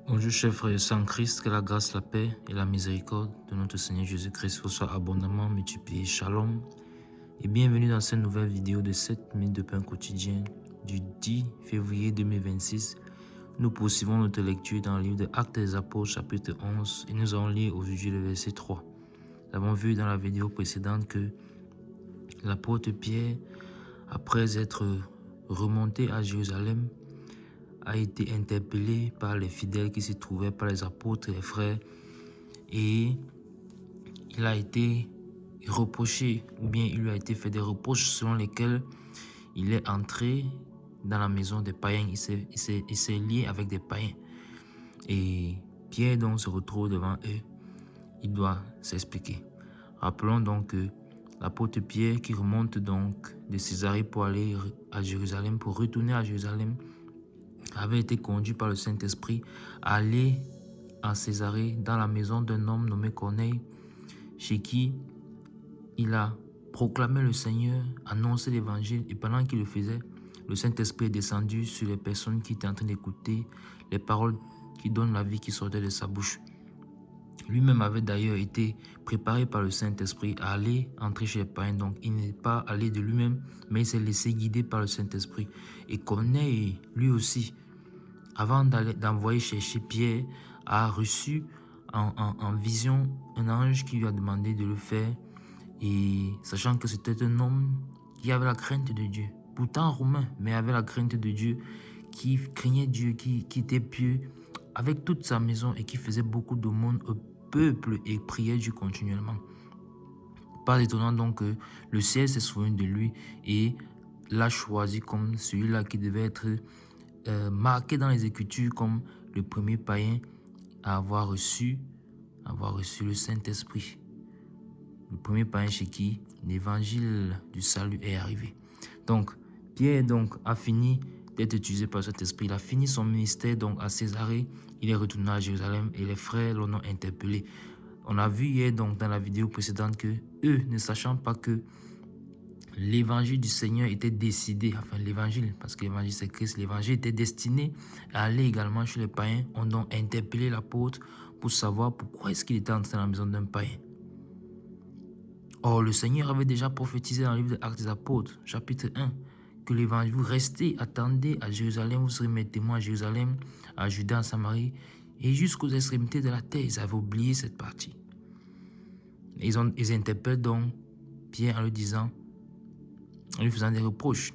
Bonjour chers frères et sœurs en Christ, que la grâce, la paix et la miséricorde de notre Seigneur Jésus-Christ vous soient abondamment multipliées. Shalom et bienvenue dans cette nouvelle vidéo de 7 minutes de pain quotidien du 10 février 2026. Nous poursuivons notre lecture dans le livre de Actes des Apôtres chapitre 11 et nous allons lire aujourd'hui le verset 3. Nous avons vu dans la vidéo précédente que l'apôtre Pierre, après être remonté à Jérusalem, a été interpellé par les fidèles qui s'y trouvaient, par les apôtres et les frères, et il a été reproché, ou bien il lui a été fait des reproches selon lesquels il est entré dans la maison des païens, il s'est lié avec des païens. Et Pierre donc se retrouve devant eux, il doit s'expliquer. Rappelons donc que l'apôtre Pierre qui remonte donc de Césarée pour aller à Jérusalem, pour retourner à Jérusalem, avait été conduit par le Saint-Esprit à aller à Césarée dans la maison d'un homme nommé Corneille, chez qui il a proclamé le Seigneur, annoncé l'évangile, et pendant qu'il le faisait, le Saint-Esprit est descendu sur les personnes qui étaient en train d'écouter les paroles qui donnent la vie qui sortaient de sa bouche. Lui-même avait d'ailleurs été préparé par le Saint-Esprit à aller entrer chez les païens, donc il n'est pas allé de lui-même, mais il s'est laissé guider par le Saint-Esprit. Et Corneille, lui aussi, avant d'envoyer chercher Pierre, a reçu en vision un ange qui lui a demandé de le faire, et sachant que c'était un homme qui avait la crainte de Dieu, pourtant romain, mais avait la crainte de Dieu, qui craignait Dieu, qui était pieux avec toute sa maison et qui faisait beaucoup d'aumônes au peuple et priait Dieu continuellement. Pas étonnant donc que le ciel s'est souvenu de lui et l'a choisi comme celui-là qui devait être marqué dans les Écritures comme le premier païen à avoir reçu le Saint-Esprit. Le premier païen chez qui l'évangile du salut est arrivé. Donc, Pierre a fini d'être utilisé par cet esprit. Il a fini son ministère donc à Césarée. Il est retourné à Jérusalem et les frères l'ont interpellé. On a vu hier donc dans la vidéo précédente que eux, ne sachant pas que l'évangile du Seigneur était décidé, enfin l'évangile, parce que l'évangile c'est Christ, l'évangile était destiné à aller également chez les païens, ont donc interpellé l'apôtre pour savoir pourquoi est-ce qu'il était entré dans la maison d'un païen. Or, le Seigneur avait déjà prophétisé dans le livre des Actes des Apôtres, chapitre 1, que l'évangile, vous restez, attendez à Jérusalem, vous serez mes témoins à Jérusalem, à Juda, à Samarie, et jusqu'aux extrémités de la terre. Ils avaient oublié cette partie. Ils interpellent donc Pierre en lui disant, en lui faisant des reproches.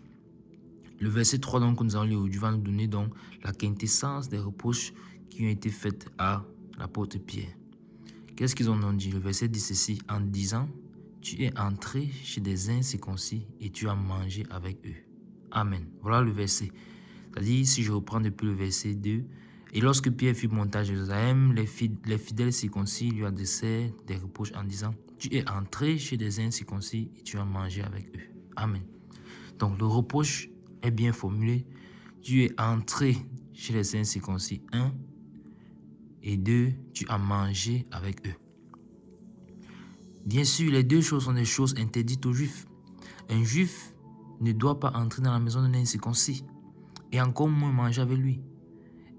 Le verset 3 donc, que nous allons lire aujourd'hui va nous donner donc la quintessence des reproches qui ont été faits à l'apôtre Pierre. Qu'est-ce qu'ils ont dit? Le verset dit ceci, en disant, tu es entré chez des incirconcis et tu as mangé avec eux. Amen. Voilà le verset. C'est-à-dire, si je reprends depuis le verset 2, et lorsque Pierre fut monté à Jérusalem, les fidèles circoncis lui adressaient des reproches en disant, tu es entré chez des incirconcis et tu as mangé avec eux. Amen. Donc le reproche est bien formulé. Tu es entré chez les incirconcis, 1, et 2, tu as mangé avec eux. Bien sûr, les deux choses sont des choses interdites aux Juifs. Un Juif ne doit pas entrer dans la maison d'un incirconcis et encore moins manger avec lui.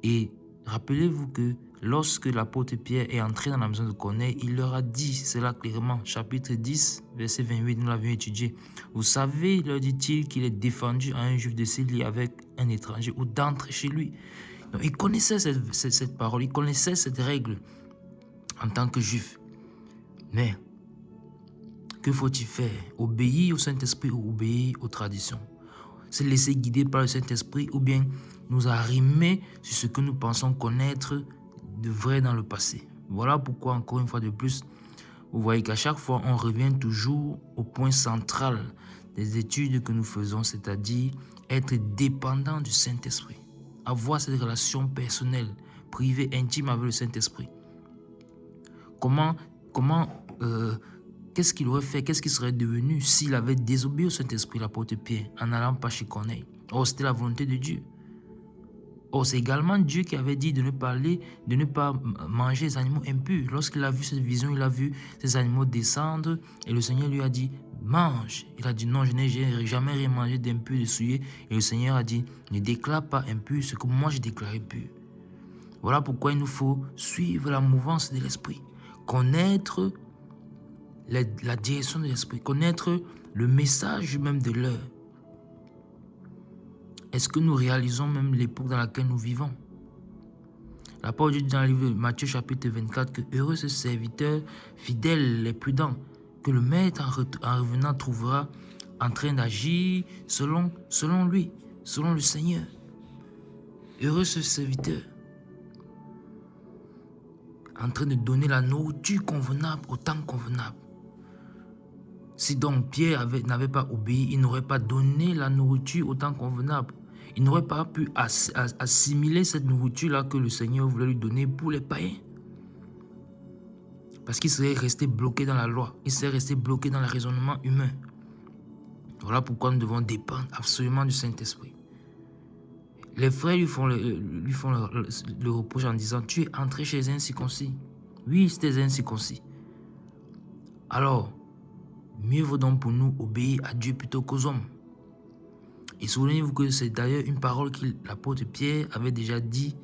Et rappelez-vous que lorsque l'apôtre Pierre est entré dans la maison de Corneille, il leur a dit cela clairement, chapitre 10, verset 28, nous l'avions étudié. Vous savez, leur dit-il, qu'il est défendu à un Juif de se lier avec un étranger ou d'entrer chez lui. Donc, il connaissait cette parole, il connaissait cette règle en tant que Juif. Mais que faut-il faire? Obéir au Saint-Esprit ou obéir aux traditions? Se laisser guider par le Saint-Esprit ou bien nous arrimer sur ce que nous pensons connaître de vrai dans le passé? Voilà pourquoi, encore une fois de plus, vous voyez qu'à chaque fois, on revient toujours au point central des études que nous faisons, c'est-à-dire être dépendant du Saint-Esprit. Avoir cette relation personnelle, privée, intime avec le Saint-Esprit. Qu'est-ce qu'il aurait fait? Qu'est-ce qu'il serait devenu s'il avait désobéi au Saint-Esprit, l'apôtre Pierre, en n'allant pas chez Corneille? Or, c'était la volonté de Dieu. Or, c'est également Dieu qui avait dit de ne pas manger les animaux impurs. Lorsqu'il a vu cette vision, il a vu ces animaux descendre et le Seigneur lui a dit, mange. Il a dit, non, je n'ai jamais rien mangé d'impur, de souillé. Et le Seigneur a dit, ne déclare pas impur ce que moi j'ai déclaré pur. Voilà pourquoi il nous faut suivre la mouvance de l'esprit, connaître la direction de l'esprit, connaître le message même de l'heure. Est-ce que nous réalisons même l'époque dans laquelle nous vivons? La parole de Dieu dit dans le livre de Matthieu chapitre 24 que heureux ce serviteur fidèle et prudent que le maître en revenant trouvera en train d'agir selon lui, selon le Seigneur. Heureux ce serviteur en train de donner la nourriture convenable au temps convenable. Si donc Pierre n'avait pas obéi, il n'aurait pas donné la nourriture au temps convenable. Il n'aurait pas pu assimiler cette nourriture-là que le Seigneur voulait lui donner pour les païens. Parce qu'il serait resté bloqué dans la loi. Il serait resté bloqué dans le raisonnement humain. Voilà pourquoi nous devons dépendre absolument du Saint-Esprit. Les frères lui font le reproche en disant « Tu es entré chez un incirconcis. » Oui, c'était incirconcis. Alors, mieux vaut donc pour nous obéir à Dieu plutôt qu'aux hommes. Et souvenez-vous que c'est d'ailleurs une parole que l'apôtre Pierre avait déjà dit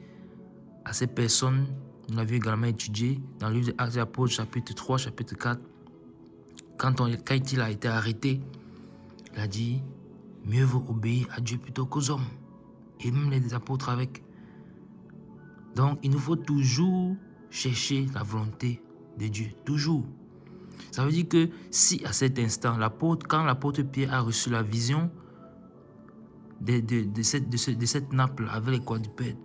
à ces personnes. Nous l'avions également étudié dans le livre des Actes des Apôtres, chapitre 3, chapitre 4. Quand il a été arrêté, il a dit « Mieux vaut obéir à Dieu plutôt qu'aux hommes. » Et même les apôtres avec. Donc, il nous faut toujours chercher la volonté de Dieu. Toujours. Ça veut dire que si à cet instant, quand l'apôtre Pierre a reçu la vision de cette nappe avec les quadrupèdes,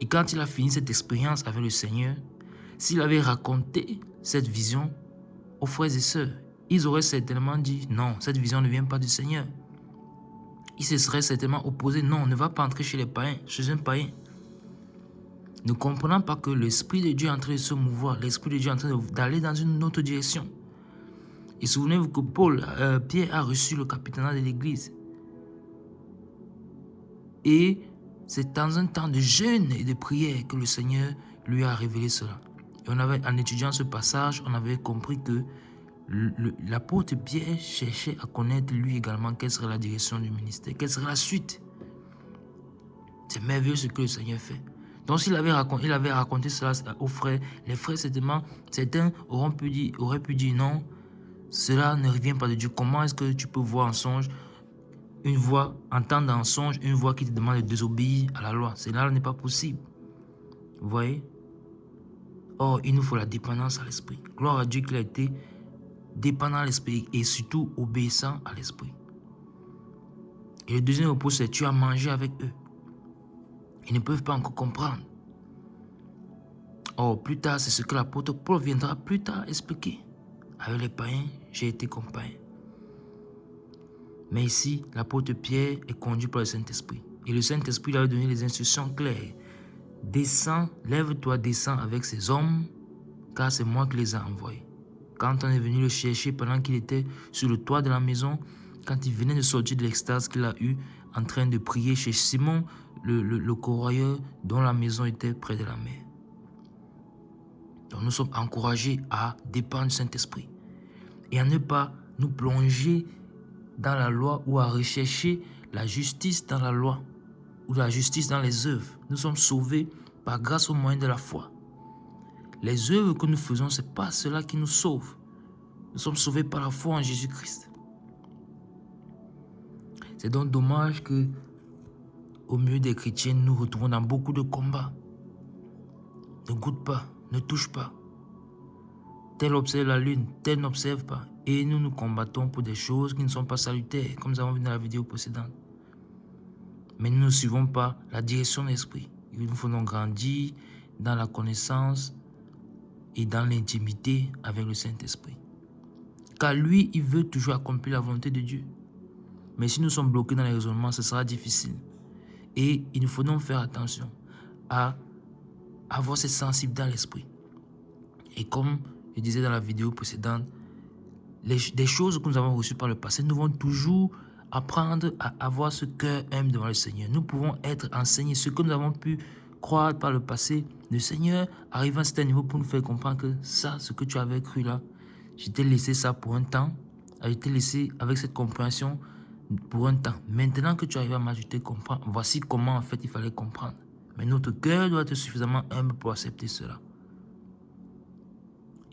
et quand il a fini cette expérience avec le Seigneur, s'il avait raconté cette vision aux frères et sœurs, ils auraient certainement dit non, cette vision ne vient pas du Seigneur. Ils se seraient certainement opposés. Non, on ne va pas entrer chez les païens, chez un païen. Ne comprenant pas que l'Esprit de Dieu est en train de se mouvoir, l'Esprit de Dieu est en train d'aller dans une autre direction. Et souvenez-vous que Pierre a reçu le capitana de l'Église. Et c'est dans un temps de jeûne et de prière que le Seigneur lui a révélé cela. Et en étudiant ce passage, on avait compris que l'apôtre Pierre cherchait à connaître lui également quelle serait la direction du ministère, quelle serait la suite. C'est merveilleux ce que le Seigneur fait. Donc s'il avait raconté cela aux frères, les frères certains auraient pu dire non, cela ne revient pas de Dieu. Comment est-ce que tu peux voir en songe une voix, entendre en songe une voix qui te demande de désobéir à la loi? Cela n'est pas possible. Vous voyez? Or, il nous faut la dépendance à l'esprit. Gloire à Dieu qu'il a été dépendant à l'esprit et surtout obéissant à l'esprit. Et le deuxième reproche, c'est tu as mangé avec eux. Ils ne peuvent pas encore comprendre. Or, plus tard, c'est ce que l'apôtre Paul viendra plus tard expliquer. Avec les païens, j'ai été compagne. Mais ici, l'apôtre Pierre est conduit par le Saint-Esprit. Et le Saint-Esprit lui a donné les instructions claires. Descends, lève-toi, descends avec ces hommes, car c'est moi qui les ai envoyés. Quand on est venu le chercher pendant qu'il était sur le toit de la maison, quand il venait de sortir de l'extase qu'il a eue en train de prier chez Simon, le corroyeur dont la maison était près de la mer. Donc nous sommes encouragés à dépendre du Saint-Esprit et à ne pas nous plonger dans la loi ou à rechercher la justice dans la loi ou la justice dans les œuvres. Nous sommes sauvés par grâce au moyen de la foi. Les œuvres que nous faisons, ce n'est pas cela qui nous sauve. Nous sommes sauvés par la foi en Jésus-Christ. C'est donc dommage que, au milieu des chrétiens, nous nous retrouvons dans beaucoup de combats. Ne goûte pas, ne touche pas. Tel observe la lune, tel n'observe pas. Et nous nous combattons pour des choses qui ne sont pas salutaires, comme nous avons vu dans la vidéo précédente. Mais nous ne suivons pas la direction de l'esprit. Il nous faut donc grandir dans la connaissance et dans l'intimité avec le Saint-Esprit. Car lui, il veut toujours accomplir la volonté de Dieu. Mais si nous sommes bloqués dans les raisonnements, ce sera difficile. Et il nous faut donc faire attention à avoir cette sensibilité dans l'esprit. Et comme je disais dans la vidéo précédente, des choses que nous avons reçues par le passé, nous devons toujours apprendre à avoir ce cœur humble devant le Seigneur. Nous pouvons être enseignés ce que nous avons pu croire par le passé. Le Seigneur arrive à un certain niveau pour nous faire comprendre que ça, ce que tu avais cru là, je t'ai laissé ça pour un temps. Je t'ai laissé avec cette compréhension pour un temps. Maintenant que tu arrives à m'ajouter comprendre, voici comment en fait il fallait comprendre. Mais notre cœur doit être suffisamment humble pour accepter cela.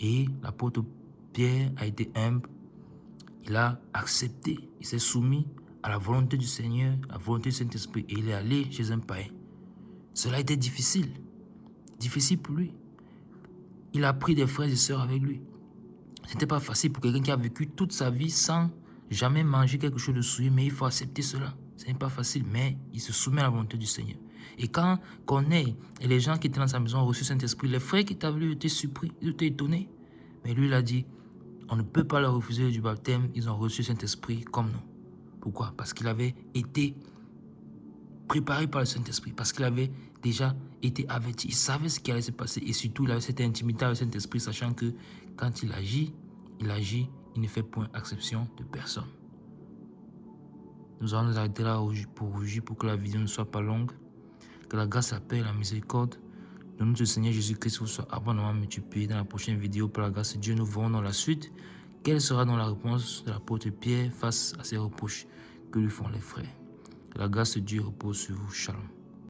Et l'apôtre Pierre a été humble. Il a accepté. Il s'est soumis à la volonté du Seigneur, à la volonté du Saint-Esprit. Et il est allé chez un païen. Cela a été difficile. Difficile pour lui. Il a pris des frères et sœurs avec lui. Ce n'était pas facile pour quelqu'un qui a vécu toute sa vie sans jamais manger quelque chose de souillé, mais il faut accepter cela. Ce n'est pas facile, mais il se soumet à la volonté du Seigneur. Et quand Corneille et les gens qui étaient dans sa maison ont reçu Saint-Esprit, les frères qui étaient avec lui étaient surpris, ils étaient étonnés. Mais lui, il a dit, on ne peut pas leur refuser du baptême, ils ont reçu Saint-Esprit comme nous. Pourquoi? Parce qu'il avait été préparé par le Saint-Esprit, parce qu'il avait déjà été averti. Il savait ce qui allait se passer et surtout, il avait cette intimité avec le Saint-Esprit, sachant que quand il agit, il ne fait point exception de personne. Nous allons nous arrêter là pour que la vidéo ne soit pas longue. Que la grâce, la paix et la miséricorde de notre Seigneur Jésus-Christ vous soient abondamment multipliées. Dans la prochaine vidéo, par la grâce de Dieu, nous verrons dans la suite quelle sera dans la réponse de l'apôtre Pierre face à ces reproches que lui font les frères. Que la grâce de Dieu repose sur vous. Shalom.